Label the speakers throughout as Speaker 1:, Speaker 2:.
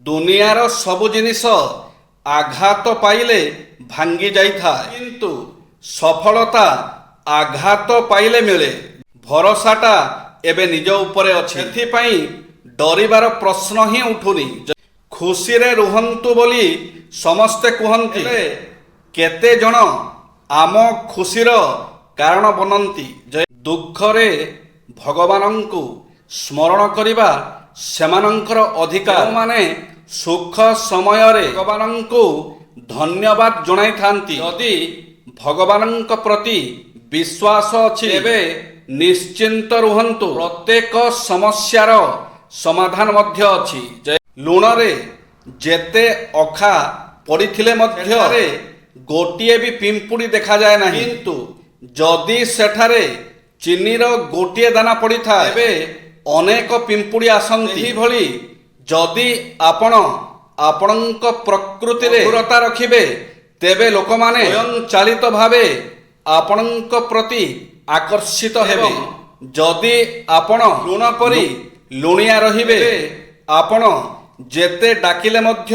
Speaker 1: ଦୁନିଆର ସବୁ ଜିନିଷ ଆଘାତ ପାଇଲେ ଭାଙ୍ଗି ଯାଇଥାଏ, କିନ୍ତୁ ସଫଳତା ଆଘାତ ପାଇଲେ ମିଳେ। ଭରସାଟା ଏବେ ନିଜ ଉପରେ ଅଛି, ସେଥିପାଇଁ ଡରିବାର ପ୍ରଶ୍ନ ହିଁ ଉଠୁନି। ଖୁସିରେ ରୁହନ୍ତୁ ବୋଲି ସମସ୍ତେ କୁହନ୍ତି, ହେଲେ କେତେ ଜଣ ଆମ ଖୁସିର କାରଣ ବନନ୍ତି। ଦୁଃଖରେ ଭଗବାନଙ୍କୁ ସ୍ମରଣ କରିବା ସେମାନଙ୍କର ଅଧିକାର। ଯେଉଁମାନେ ସୁଖ ସମୟରେ ଭଗବାନଙ୍କୁ ଧନ୍ୟବାଦ ଜଣାଇଥାନ୍ତି। ଯଦି ଭଗବାନଙ୍କ ପ୍ରତି ବିଶ୍ୱାସ ଅଛି ତେବେ ନିଶ୍ଚିନ୍ତ ରୁହନ୍ତୁ, ପ୍ରତ୍ୟେକ ସମସ୍ୟାର ସମାଧାନ ମଧ୍ୟ ଅଛି। ଲୁଣରେ ଯେତେ ଅଖା ପଡ଼ିଥିଲେ ମଧ୍ୟ ଗୋଟିଏ ବି ପିମ୍ପୁଡ଼ି ଦେଖାଯାଏ ନାହିଁ, କିନ୍ତୁ ଯଦି ସେଠାରେ ଚିନିର ଗୋଟିଏ ଦାନା ପଡ଼ିଥାଏ ତେବେ ଅନେକ ପିମ୍ପୁଡ଼ି ଆସନ୍ତି। ଏହିଭଳି ଯଦି ଆପଣ ଆପଣଙ୍କ ପ୍ରକୃତିରେ ଦୃଢ଼ତା ରଖିବେ ତେବେ ଲୋକମାନେ ସ୍ୱୟଂଚାଳିତ ଭାବେ ଆପଣଙ୍କ ପ୍ରତି ଆକର୍ଷିତ ହେବେ। ଯଦି ଆପଣ ଲୁଣ ପରି ଲୁଣିଆ ରହିବେ, ଆପଣ ଯେତେ ଡାକିଲେ ମଧ୍ୟ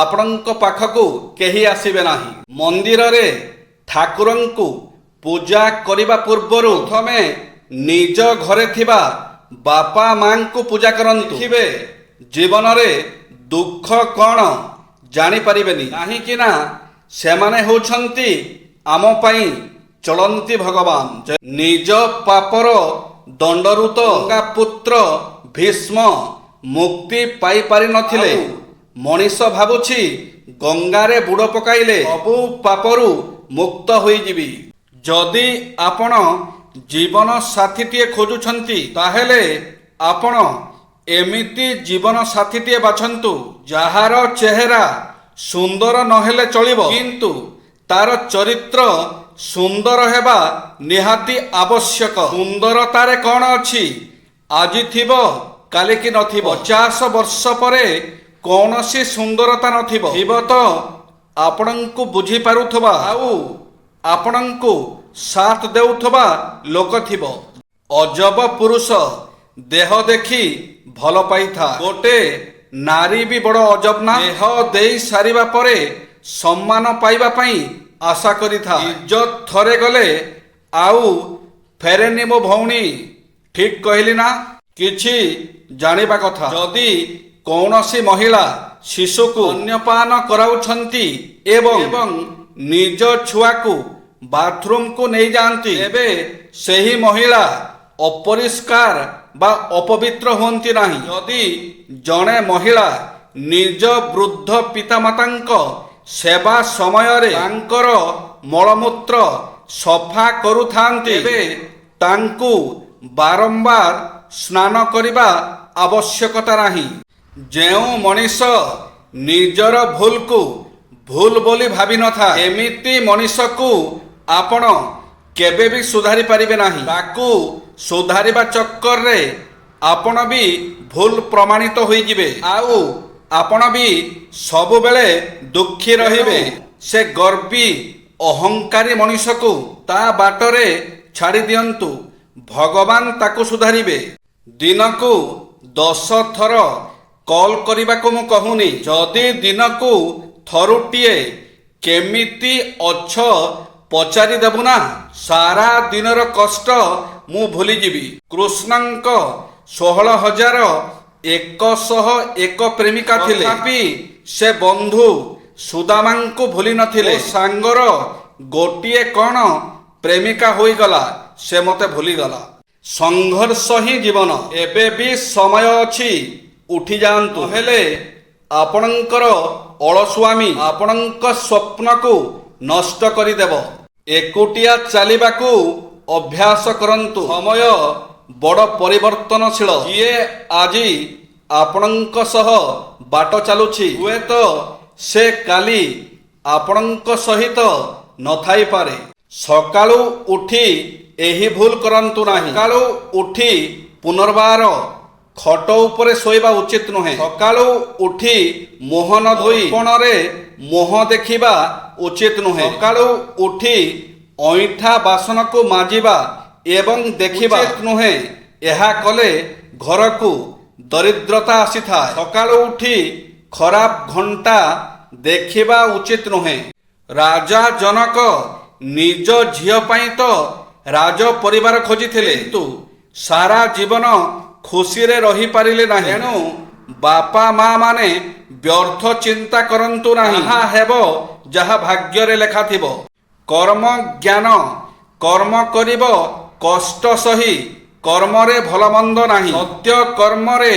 Speaker 1: ଆପଣଙ୍କ ପାଖକୁ କେହି ଆସିବେ ନାହିଁ। ମନ୍ଦିରରେ ଠାକୁରଙ୍କୁ ପୂଜା କରିବା ପୂର୍ବରୁ ପ୍ରଥମେ ନିଜ ଘରେ ଥିବା ବାପା ମାଙ୍କୁ ପୂଜା କରନ୍ତୁ। ଦେଖିବେ ଜୀବନରେ ଦୁଃଖ କ'ଣ ଜାଣିପାରିବେନି, କାହିଁକି ନା ସେମାନେ ହେଉଛନ୍ତି ଆମ ପାଇଁ ଚଳନ୍ତି ଭଗବାନ। ନିଜ ପାପର ଦଣ୍ଡରୁ ତ ପୁତ୍ର ଭୀଷ୍ମ ମୁକ୍ତି ପାଇପାରିନଥିଲେ। ମଣିଷ ଭାବୁଛି ଗଙ୍ଗାରେ ବୁଡ଼ ପକାଇଲେ ସବୁ ପାପରୁ ମୁକ୍ତ ହୋଇଯିବି। ଯଦି ଆପଣ ଜୀବନ ସାଥୀଟିଏ ଖୋଜୁଛନ୍ତି ତାହେଲେ ଆପଣ ଏମିତି ଜୀବନ ସାଥୀଟିଏ ବାଛନ୍ତୁ ଯାହାର ଚେହେରା ସୁନ୍ଦର ନହେଲେ ଚଳିବ, କିନ୍ତୁ ତାର ଚରିତ୍ର ସୁନ୍ଦର ହେବା ନିହାତି ଆବଶ୍ୟକ। ସୁନ୍ଦରତାରେ କ'ଣ ଅଛି, ଆଜି ଥିବ କାଲିକି ନଥିବ। 50 ବର୍ଷ ପରେ କୌଣସି ସୁନ୍ଦରତା ନଥିବ। ଥିବ ତ ଆପଣଙ୍କୁ ବୁଝିପାରୁଥିବା ଆଉ ଆପଣଙ୍କୁ ସାଥ ଦେଉଥିବା ଲୋକ ଥିବ। ଅଜବ ପୁରୁଷ ଦେହ ଦେଖି ଭଲ ପାଇଥାଏ। ଗୋଟେ ନାରୀ ବି ବଡ଼ ଅଜବ ନା? ଦେହ ଦେଇ ସାରିବା ପରେ ସମ୍ମାନ ପାଇବା ପାଇଁ ଆଶା କରିଥାଏ। ଇଜ୍ଜତ ଥରେ ଗଲେ ଆଉ ଫେରେନି ମୋ ଭଉଣୀ, ଠିକ୍ କହିଲି ନା? କିଛି ଜାଣିବା କଥା, ଯଦି କୌଣସି ମହିଳା ଶିଶୁକୁ ଅନ୍ୟପାନ କରାଉଛନ୍ତି ଏବଂ ନିଜ ଛୁଆକୁ ବାଥରୁମକୁ ନେଇଯାଆନ୍ତି ତେବେ ସେହି ମହିଳା ଅପରିଷ୍କାର ବା ଅପବିତ୍ର ହୁଅନ୍ତି ନାହିଁ। ଯଦି ଜଣେ ମହିଳା ନିଜ ବୃଦ୍ଧ ପିତାମାତାଙ୍କ ସେବା ସମୟରେ ତାଙ୍କର ମଳମୂତ୍ର ସଫା କରୁଥାନ୍ତି ତେବେ ତାଙ୍କୁ ବାରମ୍ବାର ସ୍ନାନ କରିବା ଆବଶ୍ୟକତା ନାହିଁ। ଯେଉଁ ମଣିଷ ନିଜର ଭୁଲକୁ ଭୁଲ ବୋଲି ଭାବିନଥାଏ, ଏମିତି ମଣିଷକୁ ଆପଣ କେବେ ବି ସୁଧାରି ପାରିବେ ନାହିଁ। ତାକୁ ସୁଧାରିବା ଚକ୍କରରେ ଆପଣ ବି ଭୁଲ ପ୍ରମାଣିତ ହୋଇଯିବେ, ଆଉ ଆପଣ ବି ସବୁବେଳେ ଦୁଃଖୀ ରହିବେ। ସେ ଗର୍ବୀ ଅହଙ୍କାରୀ ମଣିଷକୁ ତା ବାଟରେ ଛାଡ଼ି ଦିଅନ୍ତୁ, ଭଗବାନ ତାକୁ ସୁଧାରିବେ। ଦିନକୁ 10 ଥର କଲ୍ କରିବାକୁ ମୁଁ କହୁନି, ଯଦି ଦିନକୁ ଥରୁଟିଏ କେମିତି ଅଛ ପଚାରିଦେବୁ ନା, ସାରା ଦିନର କଷ୍ଟ ମୁଁ ଭୁଲିଯିବି। କୃଷ୍ଣଙ୍କ 16,101 ପ୍ରେମିକା ଥିଲେ, ତଥାପି ସେ ବନ୍ଧୁ ସୁଦାମାଙ୍କୁ ଭୁଲି ନଥିଲେ। ସାଙ୍ଗର ଗୋଟିଏ କ'ଣ ପ୍ରେମିକା ହୋଇଗଲା, ସେ ମୋତେ ଭୁଲିଗଲା। ସଂଘର୍ଷ ହିଁ ଜୀବନ। ଏବେ ବି ସମୟ ଅଛି, ଉଠିଯାଆନ୍ତୁ, ହେଲେ ଆପଣଙ୍କର ଅଳସୁଆମୀ ଆପଣଙ୍କ ସ୍ୱପ୍ନକୁ ନଷ୍ଟ କରିଦେବ। ଏକୁଟିଆ ଚାଲିବାକୁ ଅଭ୍ୟାସ କରନ୍ତୁ। ସମୟ ବଡ଼ ପରିବର୍ତ୍ତନଶୀଳ। ଯିଏ ଆଜି ଆପଣଙ୍କ ସହ ବାଟ ଚାଲୁଛି, ହୁଏତ ସେ କାଲି ଆପଣଙ୍କ ସହିତ ନଥାଇପାରେ। ସକାଳୁ ଉଠି ଏହି ଭୁଲ କରନ୍ତୁ ନାହିଁ। ସକାଳୁ ଉଠି ପୁନର୍ବାର ଖଟ ଉପରେ ଶୋଇବା ଉଚିତ ନୁହେଁ। ସକାଳୁ ଉଠି ମୁହଁ ନ ଧୋଇ ଦର୍ପଣରେ ମୁହଁ ଦେଖିବା ଉଚିତ ନୁହେଁ। ସକାଳୁ ଉଠି ଅଇଁଠା ବାସନକୁ ମାଜିବା ଏବଂ ଦେଖିବା ଉଚିତ ନୁହେଁ। ଏହା କଲେ ଘରକୁ ଦରିଦ୍ରତା ଆସିଥାଏ। ସକାଳୁ ଉଠି ଖରାପ ଘଣ୍ଟା ଦେଖିବା ଉଚିତ ନୁହେଁ। ରାଜା ଜନକ ନିଜ ଝିଅ ପାଇଁ ତ ରାଜ ପରିବାର ଖୋଜିଥିଲେ, କିନ୍ତୁ ସାରା ଜୀବନ ଖୁସିରେ ରହିପାରିଲେ ନାହିଁ। ତେଣୁ ବାପା ମା ମାନେ ବ୍ୟର୍ଥ ଚିନ୍ତା କରନ୍ତୁ ନାହିଁ। ଯାହା ହେବ ଯାହା ଭାଗ୍ୟରେ ଲେଖା ଥିବ। କର୍ମ ଜ୍ଞାନ। କର୍ମ କରିବ କଷ୍ଟ ସହି। କର୍ମରେ ଭଲ ମନ୍ଦ ନାହିଁ। ସତ୍ୟ କର୍ମରେ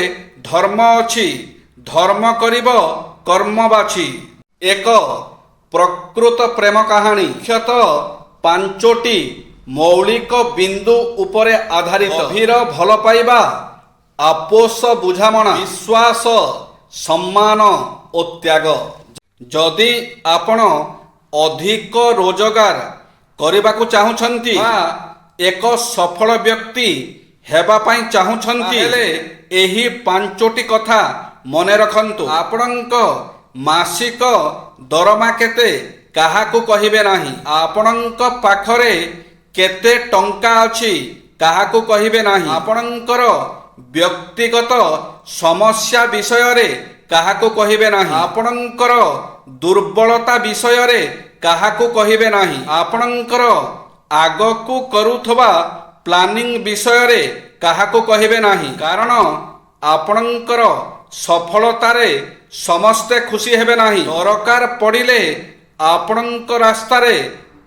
Speaker 1: ଧର୍ମ ଅଛି। ଧର୍ମ କରିବ କର୍ମ ବାଛି। ଏକ ପ୍ରକୃତ ପ୍ରେମ କାହାଣୀ ମୁଖ୍ୟତଃ ପାଞ୍ଚୋଟି ମୌଳିକ ବିନ୍ଦୁ ଉପରେ ଆଧାରିତ। ଗଭୀର ଭଲ ପାଇବା, ଆପୋଷ ବୁଝାମଣା, ବିଶ୍ୱାସ, ସମ୍ମାନ ଓ ତ୍ୟାଗ। ଯଦି ଆପଣ ଅଧିକ ରୋଜଗାର କରିବାକୁ ଚାହୁଁଛନ୍ତି ବା ଏକ ସଫଳ ବ୍ୟକ୍ତି ହେବା ପାଇଁ ଚାହୁଁଛନ୍ତି, ହେଲେ ଏହି ପାଞ୍ଚୋଟି କଥା ମନେ ରଖନ୍ତୁ। ଆପଣଙ୍କ ମାସିକ ଦରମା କେତେ କାହାକୁ କହିବେ ନାହିଁ। ଆପଣଙ୍କ ପାଖରେ କେତେ ଟଙ୍କା ଅଛି କାହାକୁ କହିବେ ନାହିଁ। ଆପଣଙ୍କର ବ୍ୟକ୍ତିଗତ ସମସ୍ୟା ବିଷୟରେ କାହାକୁ କହିବେ ନାହିଁ। ଆପଣଙ୍କର ଦୁର୍ବଳତା ବିଷୟରେ କାହାକୁ କହିବେ ନାହିଁ। ଆପଣଙ୍କର ଆଗକୁ କରୁଥିବା ପ୍ଲାନିଂ ବିଷୟରେ କାହାକୁ କହିବେ ନାହିଁ। କାରଣ ଆପଣଙ୍କର ସଫଳତାରେ ସମସ୍ତେ ଖୁସି ହେବେ ନାହିଁ। ଦରକାର ପଡ଼ିଲେ ଆପଣଙ୍କ ରାସ୍ତାରେ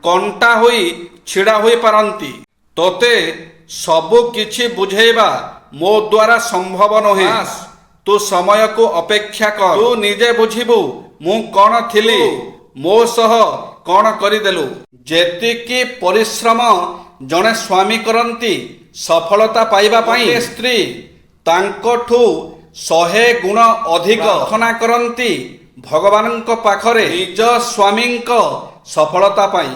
Speaker 1: କଣ୍ଟା ହୋଇ ଛିଡ଼ା ହୋଇପାରନ୍ତି। ତୋତେ ସବୁ କିଛି ବୁଝେଇବା ମୋ ଦ୍ୱାରା ସମ୍ଭବ ନୁହେଁ। ତୁ ସମୟକୁ ଅପେକ୍ଷା କର। ତୁ ନିଜେ ବୁଝିବୁ ମୁଁ କ'ଣ ଥିଲି, ମୋ ସହ କ'ଣ କରିଦେଲୁ। ଯେତିକି ପରିଶ୍ରମ ଜଣେ ସ୍ୱାମୀ କରନ୍ତି ସଫଳତା ପାଇବା ପାଇଁ, ସ୍ତ୍ରୀ ତାଙ୍କଠୁ 100 ଗୁଣ ଅଧିକ ପ୍ରାର୍ଥନା କରନ୍ତି ଭଗବାନଙ୍କ ପାଖରେ ନିଜ ସ୍ୱାମୀଙ୍କ ସଫଳତା ପାଇଁ।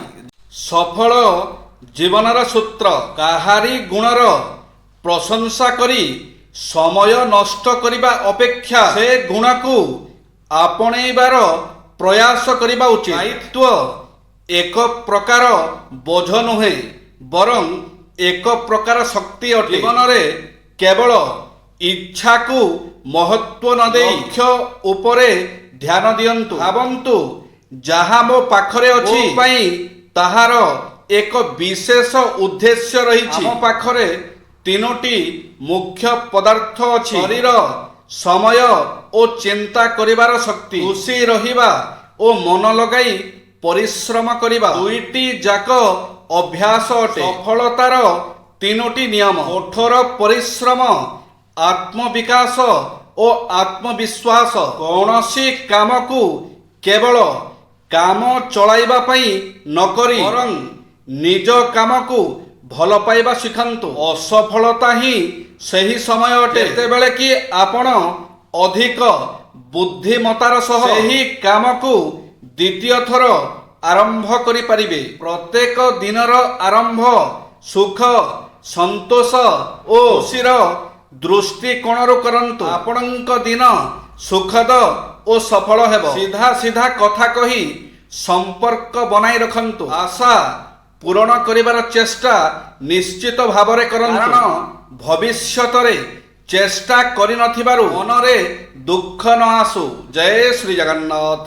Speaker 1: ସଫଳ ଜୀବନର ସୂତ୍ର। କାହାରି ଗୁଣର ପ୍ରଶଂସା କରି ସମୟ ନଷ୍ଟ କରିବା ଅପେକ୍ଷା ସେ ଗୁଣକୁ ଆପଣେଇବାର ପ୍ରୟାସ କରିବା ଉଚିତ। ଦାୟିତ୍ୱ ଏକ ପ୍ରକାର ବୋଝ ନୁହେଁ, ବରଂ ଏକ ପ୍ରକାର ଶକ୍ତି ଅଟେ। ଜୀବନରେ କେବଳ ଇଚ୍ଛାକୁ ମହତ୍ୱ ନ ଦେଇ ଲକ୍ଷ୍ୟ ଉପରେ ଧ୍ୟାନ ଦିଅନ୍ତୁ। ଭାବନ୍ତୁ ଯାହା ମୋ ପାଖରେ ଅଛି ମୋ ପାଇଁ ତାହାର ଏକ ବିଶେଷ ଉଦ୍ଦେଶ୍ୟ ରହିଛି। ଆମ ପାଖରେ ତିନୋଟି ମୁଖ୍ୟ ପଦାର୍ଥ ଅଛି: ଶରୀର, ସମୟ ଓ ଚିନ୍ତା କରିବାର ଶକ୍ତି। ଖୁସି ରହିବା ଓ ମନ ଲଗାଇ ପରିଶ୍ରମ କରିବା ଦୁଇଟି ଯାକ ଅଭ୍ୟାସ ଅଟେ। ସଫଳତାର ତିନୋଟି ନିୟମ: କଠୋର ପରିଶ୍ରମ, ଆତ୍ମବିକାଶ ଓ ଆତ୍ମବିଶ୍ୱାସ। କୌଣସି କାମକୁ କେବଳ କାମ ଚଳାଇବା ପାଇଁ ନ କରି ବରଂ ନିଜ କାମକୁ ଭଲ ପାଇବା ଶିଖନ୍ତୁ। ଅସଫଳତା ହିଁ ସେହି ସମୟ ଅଟେ ଯେତେବେଳେ କି ଆପଣ ଅଧିକ ବୁଦ୍ଧିମତାର ସହ ସେହି କାମକୁ ଦ୍ୱିତୀୟ ଥର ଆରମ୍ଭ କରିପାରିବେ। ପ୍ରତ୍ୟେକ ଦିନର ଆରମ୍ଭ ସୁଖ, ସନ୍ତୋଷ ଓ ଖୁସିର ଦୃଷ୍ଟିକୋଣରୁ କରନ୍ତୁ। ଆପଣଙ୍କ ଦିନ ସୁଖଦ ଓ ସଫଳ ହେବ। ସିଧା ସିଧା କଥା କହି ସମ୍ପର୍କ ବନାଇ ରଖନ୍ତୁ। ଆଶା ପୂରଣ କରିବାର ଚେଷ୍ଟା ନିଶ୍ଚିତ ଭାବରେ କରନ୍ତୁ, କାରଣ ଭବିଷ୍ୟତରେ ଚେଷ୍ଟା କରିନଥିବାରୁ ମନରେ ଦୁଃଖ ନ ଆସୁ। ଜୟ ଶ୍ରୀ ଜଗନ୍ନାଥ।